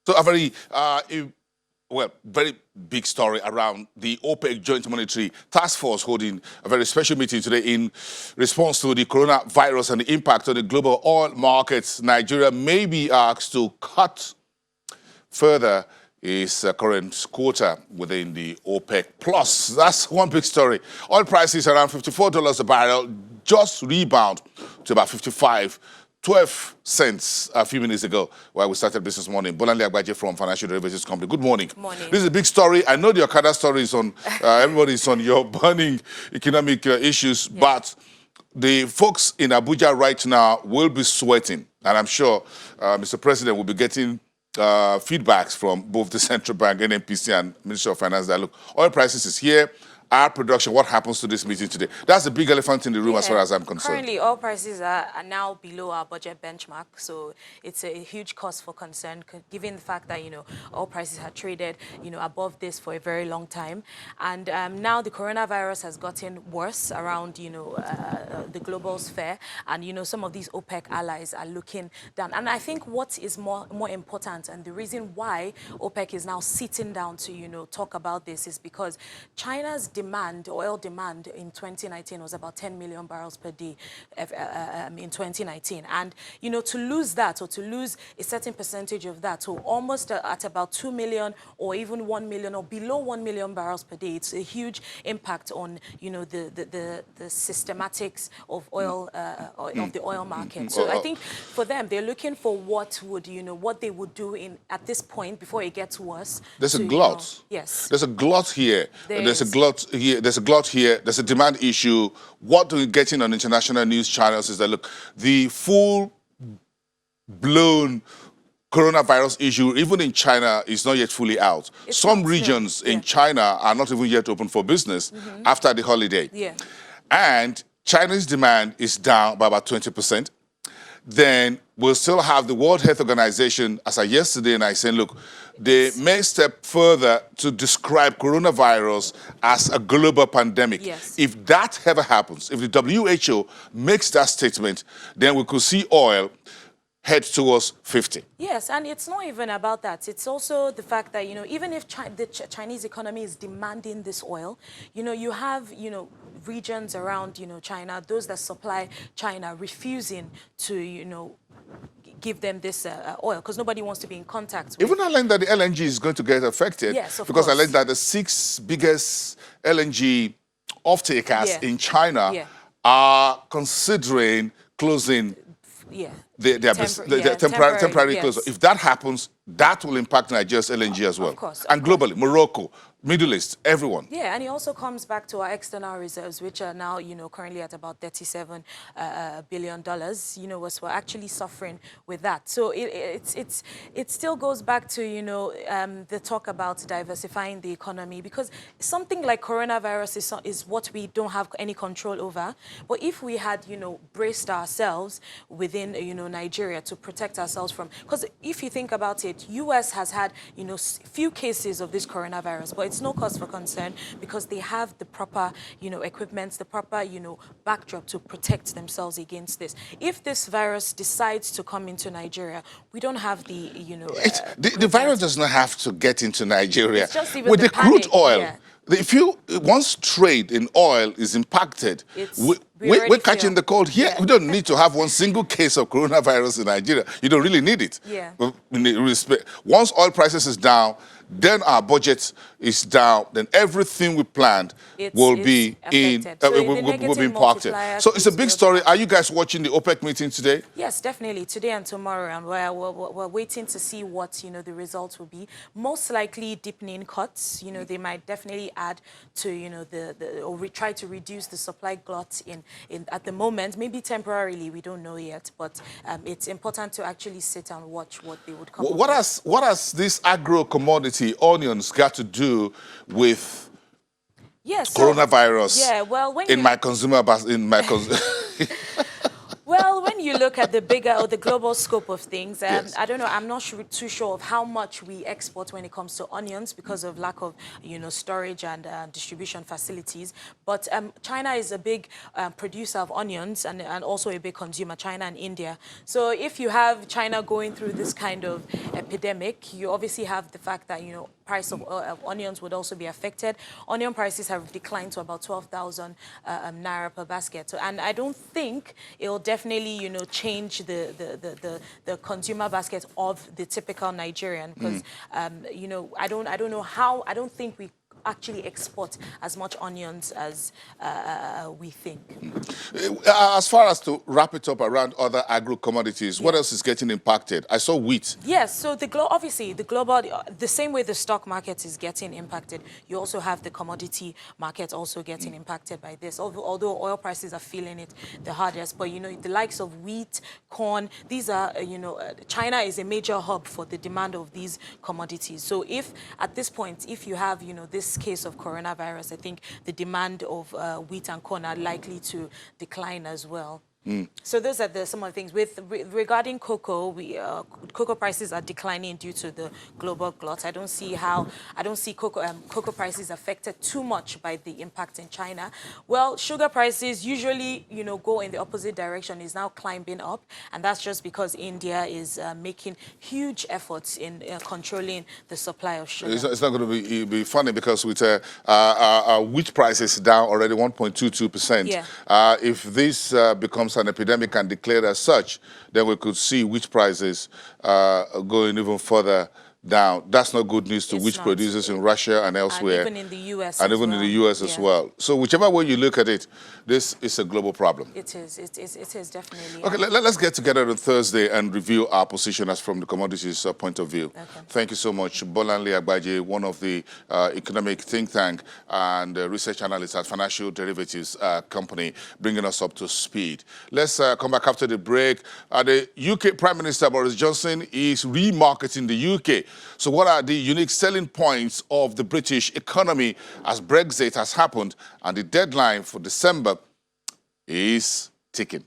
So very big story around the OPEC Joint Monetary Task Force holding a very special meeting today in response to the coronavirus and the impact on the global oil markets. Nigeria may be asked to cut further its current quota within the OPEC Plus. That's one big story. Oil prices around $54 a barrel, just rebound to about 12 cents a few minutes ago while we started business morning. Bolanle Agbaje from Financial Derivatives Company. Good morning. Morning. This is a big story. I know the Okada story is on, everybody's on your burning economic issues, but the folks in Abuja right now will be sweating. And I'm sure Mr. President will be getting feedbacks from both the Central Bank, NNPC, and Ministry of Finance that, look, oil prices is here. Our production, what happens to this meeting today? That's the big elephant in the room as far as I'm concerned. Currently, oil prices are now below our budget benchmark, so it's a huge cause for concern, given the fact that, oil prices have traded, above this for a very long time. And now the coronavirus has gotten worse around, the global sphere, and, some of these OPEC allies are looking down. And I think what is more important, and the reason why OPEC is now sitting down to, talk about this, is because China's oil demand in 2019 was about 10 million barrels per day in 2019. And, to lose that, or to lose a certain percentage of that, so almost at about 2 million or even 1 million or below 1 million barrels per day, it's a huge impact on, the systematics of oil, of the oil market. So I think for them, they're looking for what they would do at this point before it gets worse. There's a glut. Yes. There's a glut here. There's a glut here. There's a glut here. There's a demand issue. What we're getting on international news channels is that, look, the full-blown coronavirus issue, even in China, is not yet fully out. Some regions in China are not even yet open for business after the holiday. Yeah. And China's demand is down by about 20%. Then we'll still have the World Health Organization, as I yesterday, and I said, look, they may step further to describe coronavirus as a global pandemic. Yes. If that ever happens, if the WHO makes that statement, then we could see oil head towards 50. Yes, and it's not even about that. It's also the fact that, even if the Chinese economy is demanding this oil, you have, regions around, China, those that supply China refusing to, give them this oil, because nobody wants to be in contact with. Even I learned that the LNG is going to get affected. Yes, of because course. I learned that the 6 biggest LNG off-takers in China are considering closing their temporary closure. If that happens, that will impact Nigeria's LNG as well. Of course. And globally, Morocco, Middle East, everyone. Yeah, and it also comes back to our external reserves, which are now, currently at about $37 billion. We're actually suffering with that. So it still goes back to, the talk about diversifying the economy, because something like coronavirus is what we don't have any control over. But if we had, braced ourselves within, Nigeria to protect ourselves from, because if you think about it, U.S. has had, few cases of this coronavirus, but it's no cause for concern because they have the proper, equipment, the proper, backdrop to protect themselves against this. If this virus decides to come into Nigeria, we don't have the, the virus does not have to get into Nigeria. It's just even with the panic, crude oil. Yeah. Once trade in oil is impacted, we're catching the cold here. Yeah. We don't need to have one single case of coronavirus in Nigeria. You don't really need it. Yeah. Once oil prices is down, then our budget is down, then everything we planned will be impacted. So it's a big story. Are you guys watching the OPEC meeting today? Yes, definitely, today and tomorrow, and we're waiting to see what, the results will be. Most likely deepening cuts, they might definitely add to, or try to reduce the supply glut at the moment, maybe temporarily, we don't know yet, but it's important to actually sit and watch what they would come up with. What has this agro commodity onions got to do with coronavirus? Yeah, well, in my consumer well, when you look at the bigger or the global scope of things, Yes. I don't know, I'm not too sure of how much we export when it comes to onions because of lack of, storage and distribution facilities. But China is a big producer of onions and also a big consumer, China and India. So if you have China going through this kind of epidemic, you obviously have the fact that, price of onions would also be affected. Onion prices have declined to about 12,000 naira per basket. So, and I don't think it will definitely, change the consumer basket of the typical Nigerian because, I don't know how. I don't think we actually export as much onions as we think. As far as to wrap it up around other agro commodities, what else is getting impacted? I saw wheat. Yes, so obviously the global, the same way the stock market is getting impacted, you also have the commodity market also getting impacted by this. Although oil prices are feeling it the hardest, but the likes of wheat, corn, these are, China is a major hub for the demand of these commodities. So if at this point, if you have, this case of coronavirus, I think the demand of wheat and corn are likely to decline as well. So those are some of the things. Regarding cocoa, cocoa prices are declining due to the global glut. I don't see cocoa prices affected too much by the impact in China. Well, sugar prices usually go in the opposite direction, is now climbing up, and that's just because India is making huge efforts in controlling the supply of sugar. It's not going to be funny because with wheat prices down already 1.22%. Yeah. If this becomes an epidemic and declared as such, then we could see wheat prices going even further down. That's not good news to wheat producers in Russia and elsewhere. And even in the U.S. And even in the U.S. as well. So whichever way you look at it, this is a global problem. It is. It is definitely. Okay, let's get together on Thursday and review our position as from the commodities point of view. Okay. Thank you so much. Bolanle Agbaje, one of the economic think tank and research analyst at Financial Derivatives Company, bringing us up to speed. Let's come back after the break. The UK Prime Minister Boris Johnson is remarketing the UK. So what are the unique selling points of the British economy as Brexit has happened and the deadline for December is ticking?